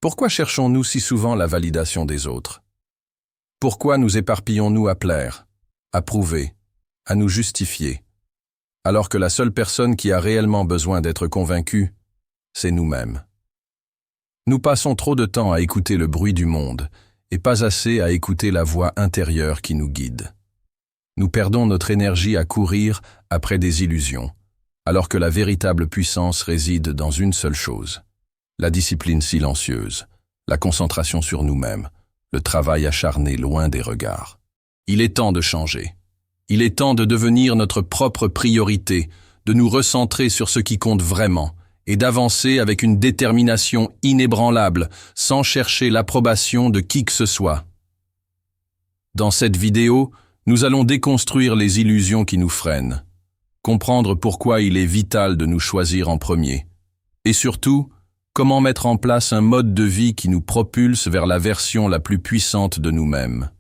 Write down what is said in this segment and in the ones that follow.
Pourquoi cherchons-nous si souvent la validation des autres? Pourquoi nous éparpillons-nous à plaire, à prouver, à nous justifier, alors que la seule personne qui a réellement besoin d'être convaincue, c'est nous-mêmes? Nous passons trop de temps à écouter le bruit du monde et pas assez à écouter la voix intérieure qui nous guide. Nous perdons notre énergie à courir après des illusions, alors que la véritable puissance réside dans une seule chose: la discipline silencieuse, la concentration sur nous-mêmes, le travail acharné loin des regards. Il est temps de changer. Il est temps de devenir notre propre priorité, de nous recentrer sur ce qui compte vraiment et d'avancer avec une détermination inébranlable, sans chercher l'approbation de qui que ce soit. Dans cette vidéo, nous allons déconstruire les illusions qui nous freinent, comprendre pourquoi il est vital de nous choisir en premier, et surtout, comment mettre en place un mode de vie qui nous propulse vers la version la plus puissante de nous-mêmes.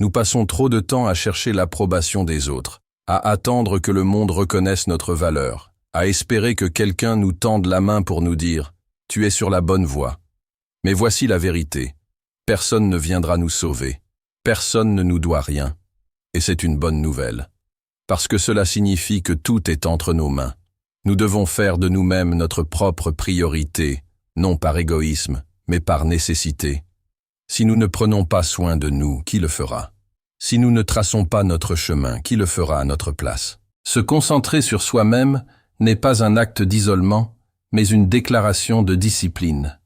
Nous passons trop de temps à chercher l'approbation des autres, à attendre que le monde reconnaisse notre valeur, à espérer que quelqu'un nous tende la main pour nous dire « Tu es sur la bonne voie ». Mais voici la vérité. Personne ne viendra nous sauver. Personne ne nous doit rien. Et c'est une bonne nouvelle. Parce que cela signifie que tout est entre nos mains. Nous devons faire de nous-mêmes notre propre priorité, non par égoïsme, mais par nécessité. Si nous ne prenons pas soin de nous, qui le fera? Si nous ne traçons pas notre chemin, qui le fera à notre place? Se concentrer sur soi-même n'est pas un acte d'isolement, mais une déclaration de discipline.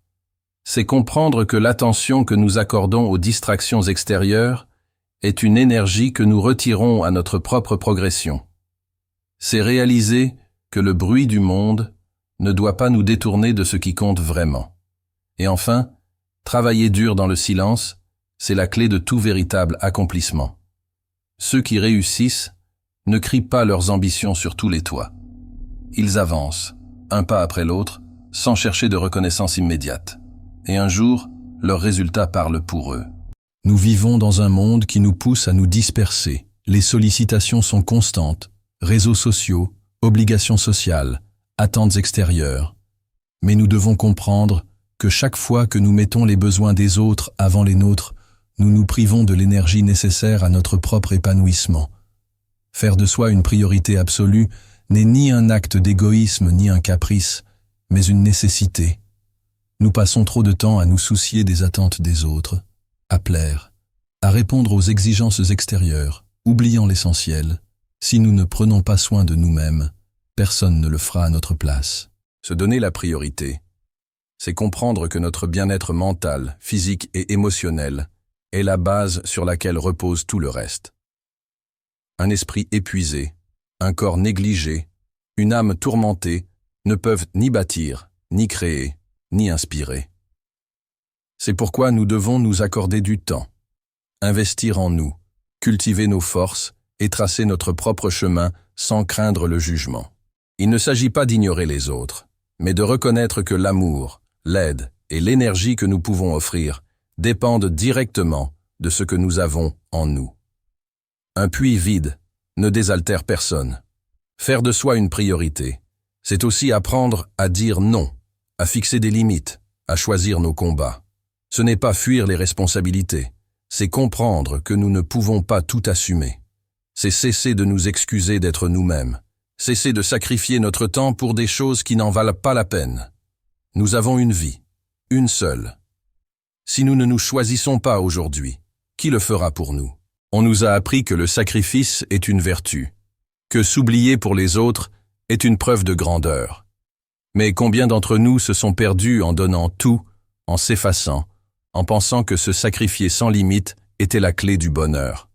C'est comprendre que l'attention que nous accordons aux distractions extérieures est une énergie que nous retirons à notre propre progression. C'est réaliser que le bruit du monde ne doit pas nous détourner de ce qui compte vraiment. Et enfin, travailler dur dans le silence, c'est la clé de tout véritable accomplissement. Ceux qui réussissent ne crient pas leurs ambitions sur tous les toits. Ils avancent, un pas après l'autre, sans chercher de reconnaissance immédiate. Et un jour, leurs résultats parlent pour eux. Nous vivons dans un monde qui nous pousse à nous disperser. Les sollicitations sont constantes, réseaux sociaux, obligations sociales, attentes extérieures. Mais nous devons comprendre que chaque fois que nous mettons les besoins des autres avant les nôtres, nous nous privons de l'énergie nécessaire à notre propre épanouissement. Faire de soi une priorité absolue n'est ni un acte d'égoïsme ni un caprice, mais une nécessité. Nous passons trop de temps à nous soucier des attentes des autres, à plaire, à répondre aux exigences extérieures, oubliant l'essentiel. Si nous ne prenons pas soin de nous-mêmes, personne ne le fera à notre place. Se donner la priorité, c'est comprendre que notre bien-être mental, physique et émotionnel est la base sur laquelle repose tout le reste. Un esprit épuisé, un corps négligé, une âme tourmentée ne peuvent ni bâtir, ni créer, ni inspirer. C'est pourquoi nous devons nous accorder du temps, investir en nous, cultiver nos forces et tracer notre propre chemin sans craindre le jugement. Il ne s'agit pas d'ignorer les autres, mais de reconnaître que l'amour, l'aide et l'énergie que nous pouvons offrir dépendent directement de ce que nous avons en nous. Un puits vide ne désaltère personne. Faire de soi une priorité, c'est aussi apprendre à dire non, à fixer des limites, à choisir nos combats. Ce n'est pas fuir les responsabilités, c'est comprendre que nous ne pouvons pas tout assumer. C'est cesser de nous excuser d'être nous-mêmes, cesser de sacrifier notre temps pour des choses qui n'en valent pas la peine. Nous avons une vie, une seule. Si nous ne nous choisissons pas aujourd'hui, qui le fera pour nous? On nous a appris que le sacrifice est une vertu, que s'oublier pour les autres est une preuve de grandeur. Mais combien d'entre nous se sont perdus en donnant tout, en s'effaçant, en pensant que se sacrifier sans limite était la clé du bonheur?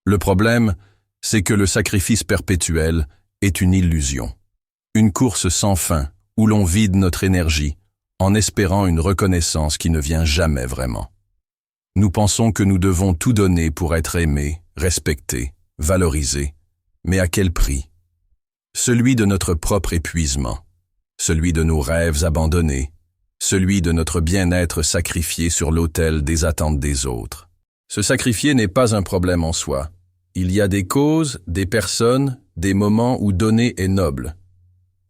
Le problème, c'est que le sacrifice perpétuel est une illusion, une course sans fin où l'on vide notre énergie en espérant une reconnaissance qui ne vient jamais vraiment. Nous pensons que nous devons tout donner pour être aimés, respectés, valorisés, mais à quel prix? Celui de notre propre épuisement, celui de nos rêves abandonnés, celui de notre bien-être sacrifié sur l'autel des attentes des autres. Se sacrifier n'est pas un problème en soi. Il y a des causes, des personnes, des moments où donner est noble.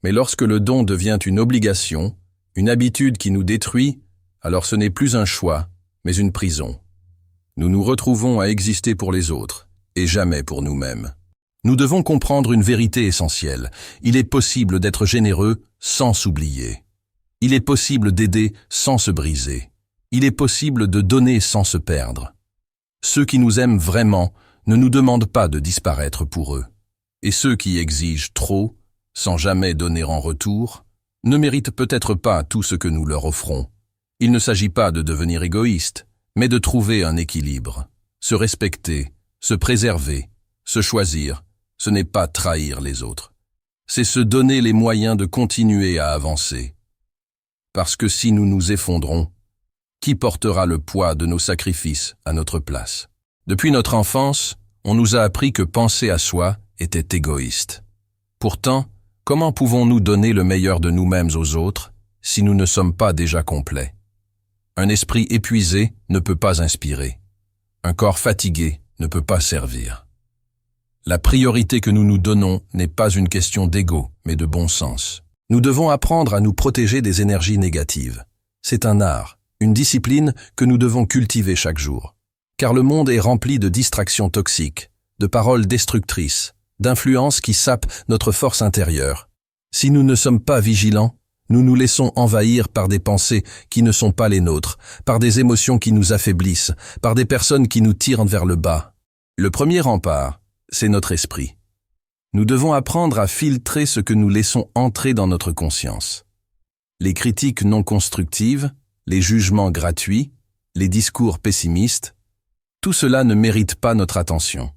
Mais lorsque le don devient une obligation, une habitude qui nous détruit, alors ce n'est plus un choix, mais une prison. Nous nous retrouvons à exister pour les autres, et jamais pour nous-mêmes. Nous devons comprendre une vérité essentielle. Il est possible d'être généreux sans s'oublier. Il est possible d'aider sans se briser. Il est possible de donner sans se perdre. Ceux qui nous aiment vraiment ne nous demandent pas de disparaître pour eux. Et ceux qui exigent trop, sans jamais donner en retour, ne méritent peut-être pas tout ce que nous leur offrons. Il ne s'agit pas de devenir égoïste, mais de trouver un équilibre. Se respecter, se préserver, se choisir, ce n'est pas trahir les autres. C'est se donner les moyens de continuer à avancer. Parce que si nous nous effondrons, qui portera le poids de nos sacrifices à notre place? Depuis notre enfance, on nous a appris que penser à soi était égoïste. Pourtant, comment pouvons-nous donner le meilleur de nous-mêmes aux autres si nous ne sommes pas déjà complets? Un esprit épuisé ne peut pas inspirer. Un corps fatigué ne peut pas servir. La priorité que nous nous donnons n'est pas une question d'ego, mais de bon sens. Nous devons apprendre à nous protéger des énergies négatives. C'est un art, une discipline que nous devons cultiver chaque jour. Car le monde est rempli de distractions toxiques, de paroles destructrices, d'influences qui sapent notre force intérieure. Si nous ne sommes pas vigilants, nous nous laissons envahir par des pensées qui ne sont pas les nôtres, par des émotions qui nous affaiblissent, par des personnes qui nous tirent vers le bas. Le premier rempart, c'est notre esprit. Nous devons apprendre à filtrer ce que nous laissons entrer dans notre conscience. Les critiques non constructives, les jugements gratuits, les discours pessimistes, tout cela ne mérite pas notre attention.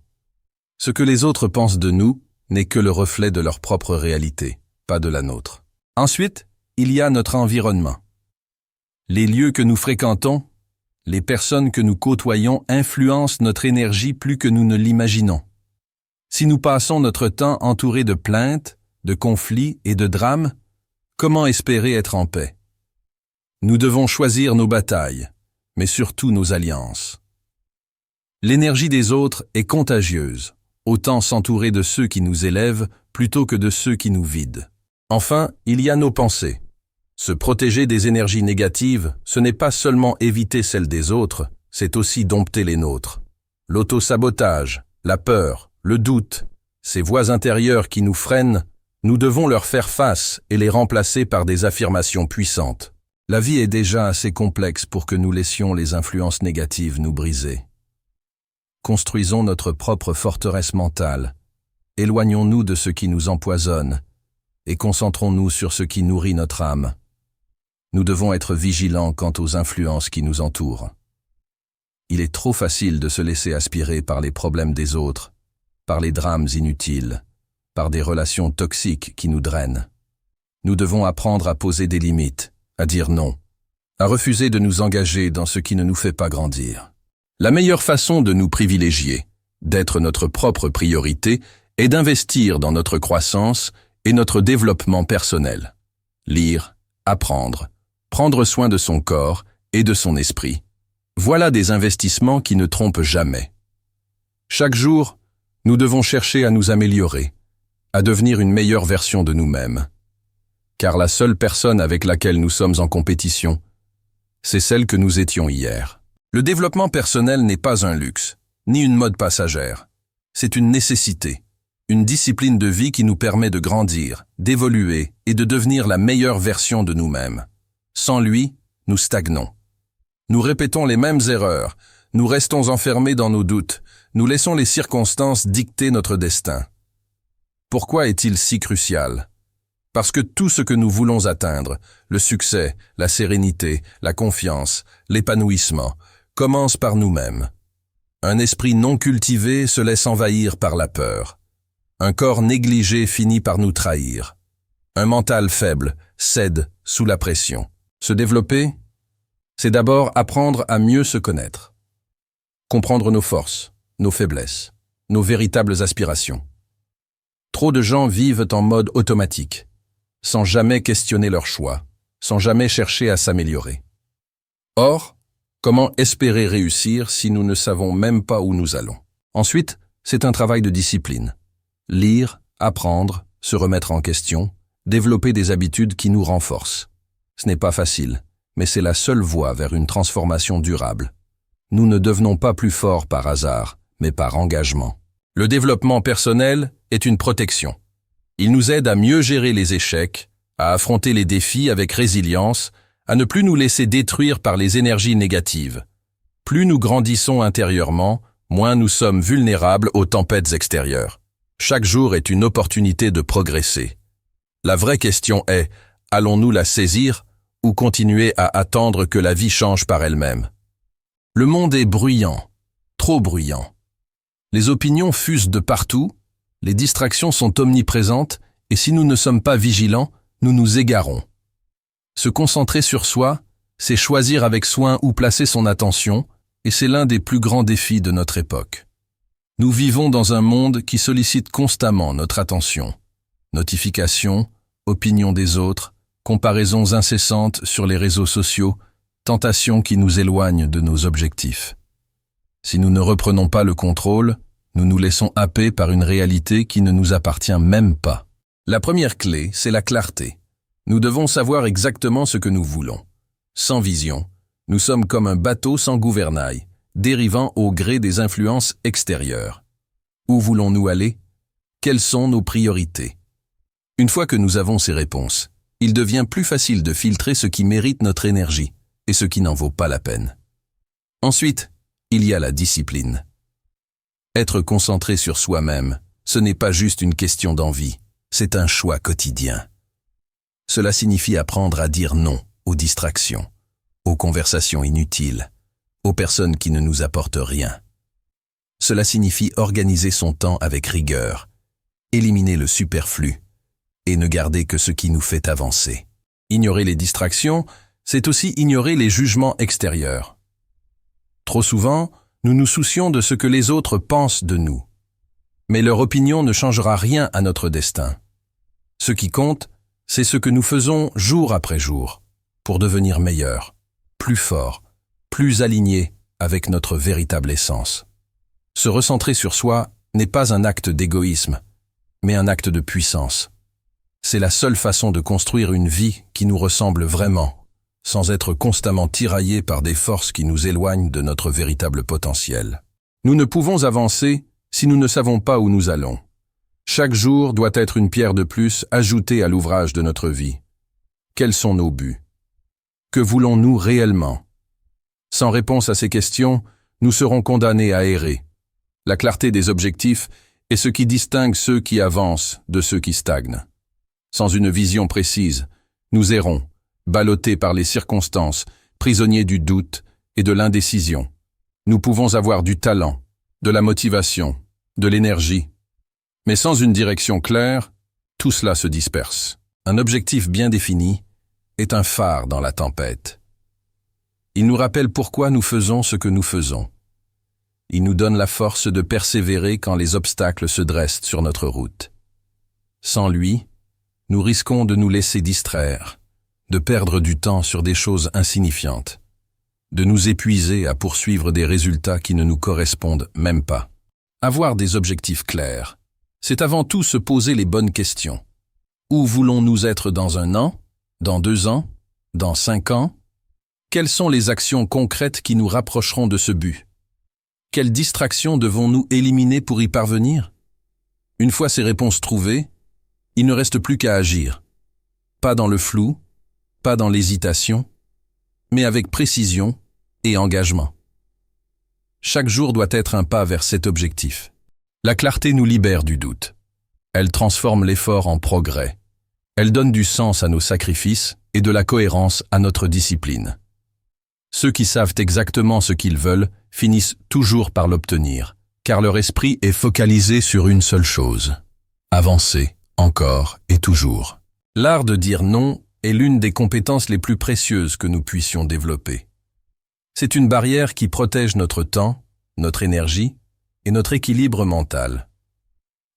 Ce que les autres pensent de nous n'est que le reflet de leur propre réalité, pas de la nôtre. Ensuite, il y a notre environnement. Les lieux que nous fréquentons, les personnes que nous côtoyons influencent notre énergie plus que nous ne l'imaginons. Si nous passons notre temps entourés de plaintes, de conflits et de drames, comment espérer être en paix? Nous devons choisir nos batailles, mais surtout nos alliances. L'énergie des autres est contagieuse, autant s'entourer de ceux qui nous élèvent plutôt que de ceux qui nous vident. Enfin, il y a nos pensées. Se protéger des énergies négatives, ce n'est pas seulement éviter celles des autres, c'est aussi dompter les nôtres. L'auto-sabotage, la peur, le doute, ces voix intérieures qui nous freinent, nous devons leur faire face et les remplacer par des affirmations puissantes. La vie est déjà assez complexe pour que nous laissions les influences négatives nous briser. Construisons notre propre forteresse mentale, éloignons-nous de ce qui nous empoisonne et concentrons-nous sur ce qui nourrit notre âme. Nous devons être vigilants quant aux influences qui nous entourent. Il est trop facile de se laisser aspirer par les problèmes des autres, par les drames inutiles, par des relations toxiques qui nous drainent. Nous devons apprendre à poser des limites, à dire non, à refuser de nous engager dans ce qui ne nous fait pas grandir. La meilleure façon de nous privilégier, d'être notre propre priorité, est d'investir dans notre croissance et notre développement personnel. Lire, apprendre, prendre soin de son corps et de son esprit. Voilà des investissements qui ne trompent jamais. Chaque jour, nous devons chercher à nous améliorer, à devenir une meilleure version de nous-mêmes. Car la seule personne avec laquelle nous sommes en compétition, c'est celle que nous étions hier. Le développement personnel n'est pas un luxe, ni une mode passagère. C'est une nécessité, une discipline de vie qui nous permet de grandir, d'évoluer et de devenir la meilleure version de nous-mêmes. Sans lui, nous stagnons. Nous répétons les mêmes erreurs, nous restons enfermés dans nos doutes, nous laissons les circonstances dicter notre destin. Pourquoi est-il si crucial? Parce que tout ce que nous voulons atteindre, le succès, la sérénité, la confiance, l'épanouissement, commence par nous-mêmes. Un esprit non cultivé se laisse envahir par la peur. Un corps négligé finit par nous trahir. Un mental faible cède sous la pression. Se développer, c'est d'abord apprendre à mieux se connaître. Comprendre nos forces, nos faiblesses, nos véritables aspirations. Trop de gens vivent en mode automatique, sans jamais questionner leurs choix, sans jamais chercher à s'améliorer. Or, comment espérer réussir si nous ne savons même pas où nous allons? Ensuite, c'est un travail de discipline. Lire, apprendre, se remettre en question, développer des habitudes qui nous renforcent. Ce n'est pas facile, mais c'est la seule voie vers une transformation durable. Nous ne devenons pas plus forts par hasard, mais par engagement. Le développement personnel est une protection. Il nous aide à mieux gérer les échecs, à affronter les défis avec résilience, à ne plus nous laisser détruire par les énergies négatives. Plus nous grandissons intérieurement, moins nous sommes vulnérables aux tempêtes extérieures. Chaque jour est une opportunité de progresser. La vraie question est, allons-nous la saisir ou continuer à attendre que la vie change par elle-même? Le monde est bruyant, trop bruyant. Les opinions fusent de partout, les distractions sont omniprésentes et si nous ne sommes pas vigilants, nous nous égarons. Se concentrer sur soi, c'est choisir avec soin où placer son attention et c'est l'un des plus grands défis de notre époque. Nous vivons dans un monde qui sollicite constamment notre attention. Notifications, opinions des autres, comparaisons incessantes sur les réseaux sociaux, tentations qui nous éloignent de nos objectifs. Si nous ne reprenons pas le contrôle, nous nous laissons happer par une réalité qui ne nous appartient même pas. La première clé, c'est la clarté. Nous devons savoir exactement ce que nous voulons. Sans vision, nous sommes comme un bateau sans gouvernail, dérivant au gré des influences extérieures. Où voulons-nous aller? Quelles sont nos priorités? Une fois que nous avons ces réponses, il devient plus facile de filtrer ce qui mérite notre énergie et ce qui n'en vaut pas la peine. Ensuite, il y a la discipline. Être concentré sur soi-même, ce n'est pas juste une question d'envie, c'est un choix quotidien. Cela signifie apprendre à dire non aux distractions, aux conversations inutiles, aux personnes qui ne nous apportent rien. Cela signifie organiser son temps avec rigueur, éliminer le superflu et ne garder que ce qui nous fait avancer. Ignorer les distractions, c'est aussi ignorer les jugements extérieurs. Trop souvent, nous nous soucions de ce que les autres pensent de nous. Mais leur opinion ne changera rien à notre destin. Ce qui compte, c'est ce que nous faisons jour après jour, pour devenir meilleurs, plus forts, plus alignés avec notre véritable essence. Se recentrer sur soi n'est pas un acte d'égoïsme, mais un acte de puissance. C'est la seule façon de construire une vie qui nous ressemble vraiment, sans être constamment tiraillés par des forces qui nous éloignent de notre véritable potentiel. Nous ne pouvons avancer si nous ne savons pas où nous allons. Chaque jour doit être une pierre de plus ajoutée à l'ouvrage de notre vie. Quels sont nos buts? Que voulons-nous réellement? Sans réponse à ces questions, nous serons condamnés à errer. La clarté des objectifs est ce qui distingue ceux qui avancent de ceux qui stagnent. Sans une vision précise, nous errons, ballottés par les circonstances, prisonniers du doute et de l'indécision. Nous pouvons avoir du talent, de la motivation, de l'énergie. Mais sans une direction claire, tout cela se disperse. Un objectif bien défini est un phare dans la tempête. Il nous rappelle pourquoi nous faisons ce que nous faisons. Il nous donne la force de persévérer quand les obstacles se dressent sur notre route. Sans lui, nous risquons de nous laisser distraire, de perdre du temps sur des choses insignifiantes, de nous épuiser à poursuivre des résultats qui ne nous correspondent même pas. Avoir des objectifs clairs, c'est avant tout se poser les bonnes questions. Où voulons-nous être dans 1 an, dans 2 ans, dans 5 ans? Quelles sont les actions concrètes qui nous rapprocheront de ce but? Quelles distractions devons-nous éliminer pour y parvenir? Une fois ces réponses trouvées, il ne reste plus qu'à agir. Pas dans le flou, pas dans l'hésitation, mais avec précision et engagement. Chaque jour doit être un pas vers cet objectif. La clarté nous libère du doute. Elle transforme l'effort en progrès. Elle donne du sens à nos sacrifices et de la cohérence à notre discipline. Ceux qui savent exactement ce qu'ils veulent finissent toujours par l'obtenir, car leur esprit est focalisé sur une seule chose: avancer, encore et toujours. L'art de dire non est l'une des compétences les plus précieuses que nous puissions développer. C'est une barrière qui protège notre temps, notre énergie et notre équilibre mental.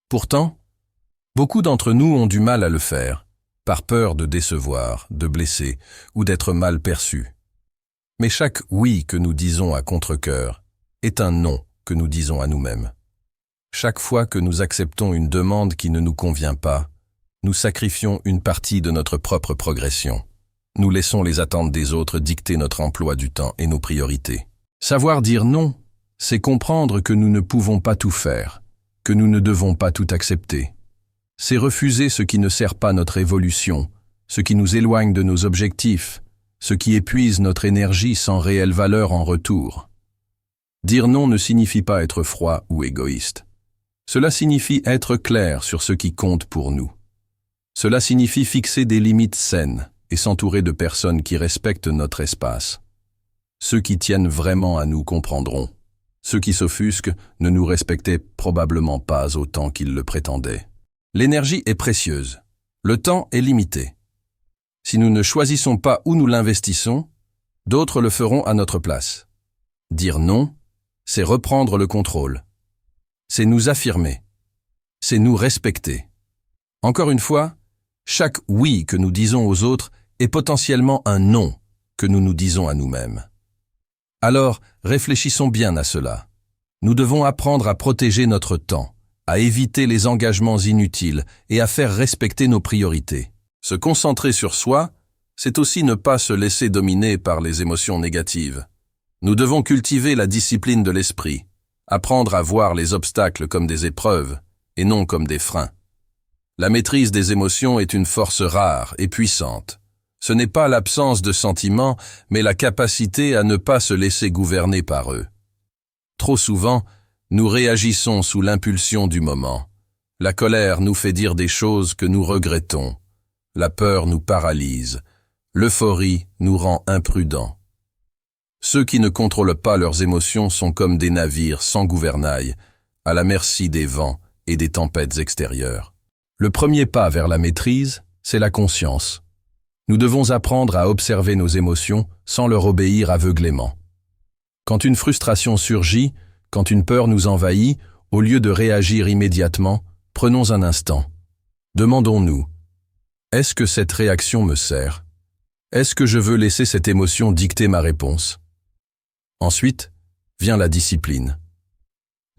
Pourtant, beaucoup d'entre nous ont du mal à le faire, par peur de décevoir, de blesser ou d'être mal perçus. Mais chaque oui que nous disons à contre-cœur est un non que nous disons à nous-mêmes. Chaque fois que nous acceptons une demande qui ne nous convient pas, nous sacrifions une partie de notre propre progression. Nous laissons les attentes des autres dicter notre emploi du temps et nos priorités. Savoir dire non, c'est comprendre que nous ne pouvons pas tout faire, que nous ne devons pas tout accepter. C'est refuser ce qui ne sert pas notre évolution, ce qui nous éloigne de nos objectifs, ce qui épuise notre énergie sans réelle valeur en retour. Dire non ne signifie pas être froid ou égoïste. Cela signifie être clair sur ce qui compte pour nous. Cela signifie fixer des limites saines et s'entourer de personnes qui respectent notre espace. Ceux qui tiennent vraiment à nous comprendront. Ceux qui s'offusquent ne nous respectaient probablement pas autant qu'ils le prétendaient. L'énergie est précieuse. Le temps est limité. Si nous ne choisissons pas où nous l'investissons, d'autres le feront à notre place. Dire non, c'est reprendre le contrôle. C'est nous affirmer. C'est nous respecter. Encore une fois, chaque oui que nous disons aux autres est potentiellement un non que nous nous disons à nous-mêmes. Alors, réfléchissons bien à cela. Nous devons apprendre à protéger notre temps, à éviter les engagements inutiles et à faire respecter nos priorités. Se concentrer sur soi, c'est aussi ne pas se laisser dominer par les émotions négatives. Nous devons cultiver la discipline de l'esprit, apprendre à voir les obstacles comme des épreuves et non comme des freins. La maîtrise des émotions est une force rare et puissante. Ce n'est pas l'absence de sentiments, mais la capacité à ne pas se laisser gouverner par eux. Trop souvent, nous réagissons sous l'impulsion du moment. La colère nous fait dire des choses que nous regrettons. La peur nous paralyse. L'euphorie nous rend imprudents. Ceux qui ne contrôlent pas leurs émotions sont comme des navires sans gouvernail, à la merci des vents et des tempêtes extérieures. Le premier pas vers la maîtrise, c'est la conscience. Nous devons apprendre à observer nos émotions sans leur obéir aveuglément. Quand une frustration surgit, quand une peur nous envahit, au lieu de réagir immédiatement, prenons un instant. Demandons-nous, est-ce que cette réaction me sert? Est-ce que je veux laisser cette émotion dicter ma réponse? Ensuite, vient la discipline.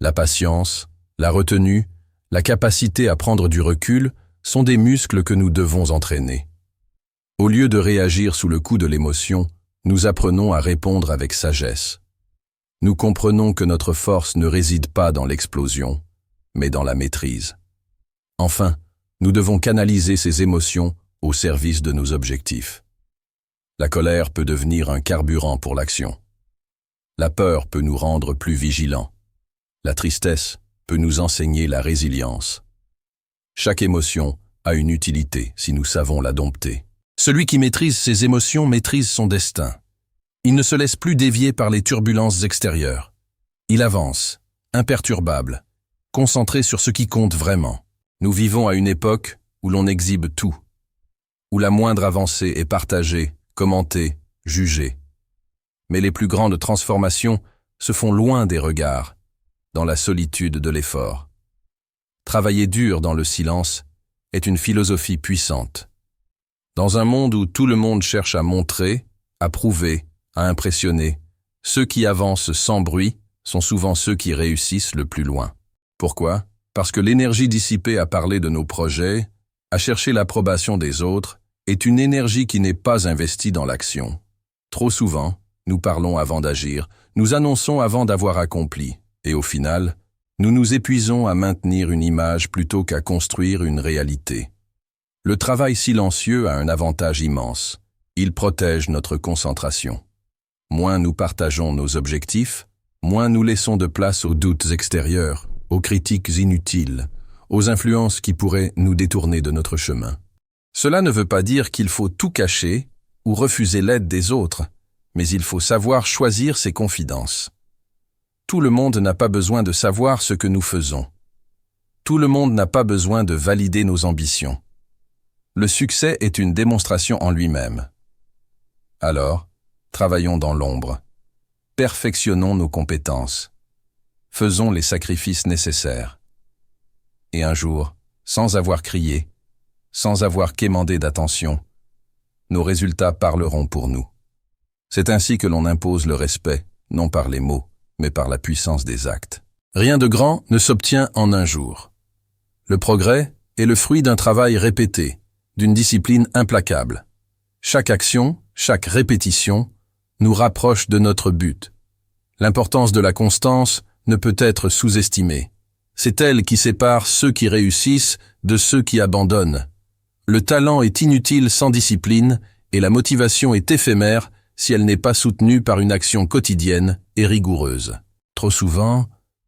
La patience, la retenue, la capacité à prendre du recul sont des muscles que nous devons entraîner. Au lieu de réagir sous le coup de l'émotion, nous apprenons à répondre avec sagesse. Nous comprenons que notre force ne réside pas dans l'explosion, mais dans la maîtrise. Enfin, nous devons canaliser ces émotions au service de nos objectifs. La colère peut devenir un carburant pour l'action. La peur peut nous rendre plus vigilants. La tristesse peut nous enseigner la résilience. Chaque émotion a une utilité si nous savons la dompter. Celui qui maîtrise ses émotions maîtrise son destin. Il ne se laisse plus dévier par les turbulences extérieures. Il avance, imperturbable, concentré sur ce qui compte vraiment. Nous vivons à une époque où l'on exhibe tout, où la moindre avancée est partagée, commentée, jugée. Mais les plus grandes transformations se font loin des regards, dans la solitude de l'effort. Travailler dur dans le silence est une philosophie puissante. Dans un monde où tout le monde cherche à montrer, à prouver, à impressionner, ceux qui avancent sans bruit sont souvent ceux qui réussissent le plus loin. Pourquoi? Parce que l'énergie dissipée à parler de nos projets, à chercher l'approbation des autres, est une énergie qui n'est pas investie dans l'action. Trop souvent, nous parlons avant d'agir, nous annonçons avant d'avoir accompli, et au final, nous nous épuisons à maintenir une image plutôt qu'à construire une réalité. Le travail silencieux a un avantage immense. Il protège notre concentration. Moins nous partageons nos objectifs, moins nous laissons de place aux doutes extérieurs, aux critiques inutiles, aux influences qui pourraient nous détourner de notre chemin. Cela ne veut pas dire qu'il faut tout cacher ou refuser l'aide des autres, mais il faut savoir choisir ses confidences. Tout le monde n'a pas besoin de savoir ce que nous faisons. Tout le monde n'a pas besoin de valider nos ambitions. Le succès est une démonstration en lui-même. Alors, travaillons dans l'ombre. Perfectionnons nos compétences. Faisons les sacrifices nécessaires. Et un jour, sans avoir crié, sans avoir quémandé d'attention, nos résultats parleront pour nous. C'est ainsi que l'on impose le respect, non par les mots, mais par la puissance des actes. Rien de grand ne s'obtient en un jour. Le progrès est le fruit d'un travail répété, d'une discipline implacable. Chaque action, chaque répétition, nous rapproche de notre but. L'importance de la constance ne peut être sous-estimée. C'est elle qui sépare ceux qui réussissent de ceux qui abandonnent. Le talent est inutile sans discipline et la motivation est éphémère si elle n'est pas soutenue par une action quotidienne et rigoureuse. Trop souvent,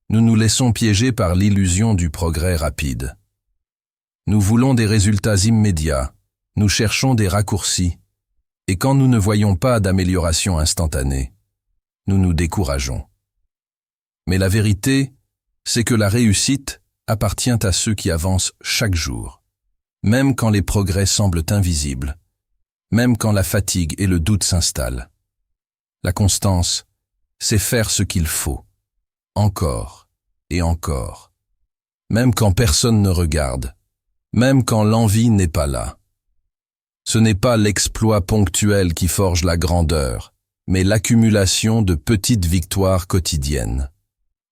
nous nous laissons piéger par l'illusion du progrès rapide. Nous voulons des résultats immédiats, nous cherchons des raccourcis, et quand nous ne voyons pas d'amélioration instantanée, nous nous décourageons. Mais la vérité, c'est que la réussite appartient à ceux qui avancent chaque jour, même quand les progrès semblent invisibles, même quand la fatigue et le doute s'installent. La constance, c'est faire ce qu'il faut, encore et encore, même quand personne ne regarde, même quand l'envie n'est pas là. Ce n'est pas l'exploit ponctuel qui forge la grandeur, mais l'accumulation de petites victoires quotidiennes.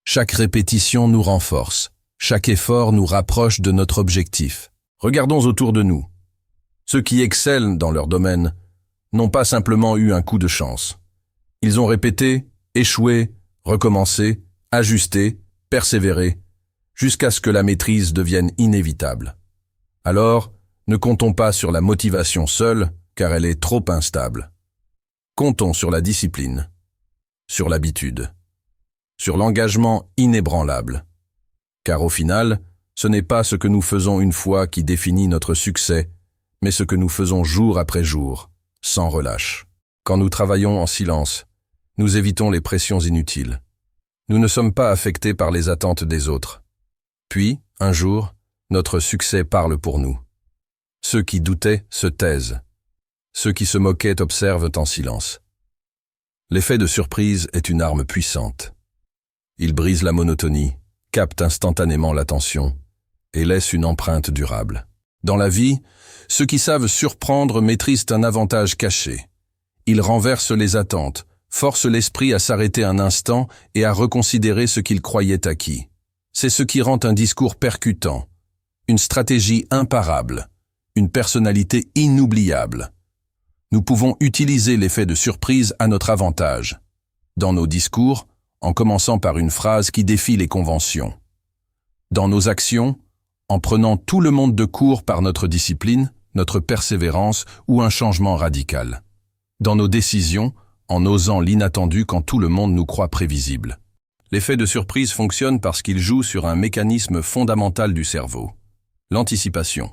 Chaque répétition nous renforce, chaque effort nous rapproche de notre objectif. Regardons autour de nous. Ceux qui excellent dans leur domaine n'ont pas simplement eu un coup de chance. Ils ont répété, échoué, recommencé, ajusté, persévéré, jusqu'à ce que la maîtrise devienne inévitable. Alors, ne comptons pas sur la motivation seule, car elle est trop instable. Comptons sur la discipline, sur l'habitude, sur l'engagement inébranlable. Car au final, ce n'est pas ce que nous faisons une fois qui définit notre succès, mais ce que nous faisons jour après jour, sans relâche. Quand nous travaillons en silence, nous évitons les pressions inutiles. Nous ne sommes pas affectés par les attentes des autres. Puis, un jour, notre succès parle pour nous. Ceux qui doutaient se taisent. Ceux qui se moquaient observent en silence. L'effet de surprise est une arme puissante. Il brise la monotonie, capte instantanément l'attention et laisse une empreinte durable. Dans la vie, ceux qui savent surprendre maîtrisent un avantage caché. Ils renversent les attentes, forcent l'esprit à s'arrêter un instant et à reconsidérer ce qu'ils croyaient acquis. C'est ce qui rend un discours percutant, une stratégie imparable, une personnalité inoubliable. Nous pouvons utiliser l'effet de surprise à notre avantage. Dans nos discours, en commençant par une phrase qui défie les conventions. Dans nos actions, en prenant tout le monde de court par notre discipline, notre persévérance ou un changement radical. Dans nos décisions, en osant l'inattendu quand tout le monde nous croit prévisible. L'effet de surprise fonctionne parce qu'il joue sur un mécanisme fondamental du cerveau, l'anticipation.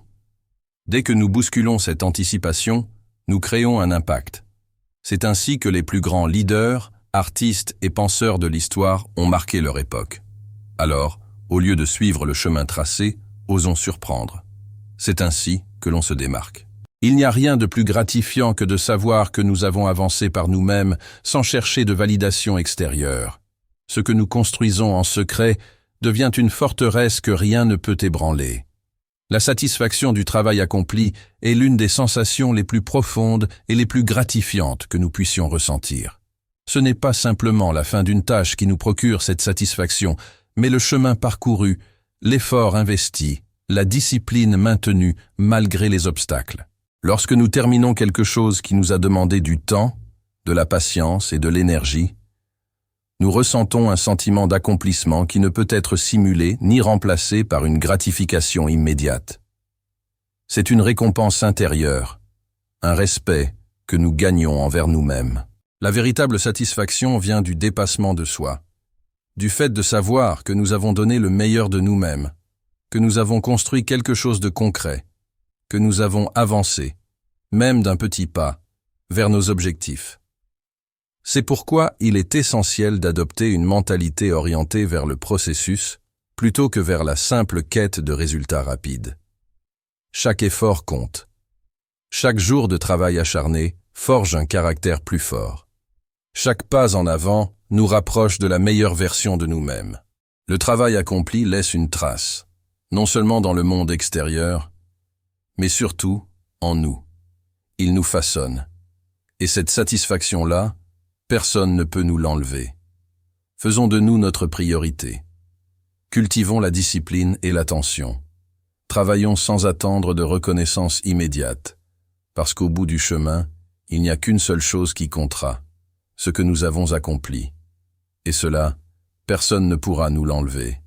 Dès que nous bousculons cette anticipation, nous créons un impact. C'est ainsi que les plus grands leaders, artistes et penseurs de l'histoire ont marqué leur époque. Alors, au lieu de suivre le chemin tracé, osons surprendre. C'est ainsi que l'on se démarque. Il n'y a rien de plus gratifiant que de savoir que nous avons avancé par nous-mêmes sans chercher de validation extérieure. Ce que nous construisons en secret devient une forteresse que rien ne peut ébranler. La satisfaction du travail accompli est l'une des sensations les plus profondes et les plus gratifiantes que nous puissions ressentir. Ce n'est pas simplement la fin d'une tâche qui nous procure cette satisfaction, mais le chemin parcouru, l'effort investi, la discipline maintenue malgré les obstacles. Lorsque nous terminons quelque chose qui nous a demandé du temps, de la patience et de l'énergie, nous ressentons un sentiment d'accomplissement qui ne peut être simulé ni remplacé par une gratification immédiate. C'est une récompense intérieure, un respect que nous gagnons envers nous-mêmes. La véritable satisfaction vient du dépassement de soi, du fait de savoir que nous avons donné le meilleur de nous-mêmes, que nous avons construit quelque chose de concret, que nous avons avancé, même d'un petit pas, vers nos objectifs. C'est pourquoi il est essentiel d'adopter une mentalité orientée vers le processus plutôt que vers la simple quête de résultats rapides. Chaque effort compte. Chaque jour de travail acharné forge un caractère plus fort. Chaque pas en avant nous rapproche de la meilleure version de nous-mêmes. Le travail accompli laisse une trace, non seulement dans le monde extérieur, mais surtout en nous. Il nous façonne. Et cette satisfaction-là, personne ne peut nous l'enlever. Faisons de nous notre priorité. Cultivons la discipline et l'attention. Travaillons sans attendre de reconnaissance immédiate, parce qu'au bout du chemin, il n'y a qu'une seule chose qui comptera, ce que nous avons accompli. Et cela, personne ne pourra nous l'enlever.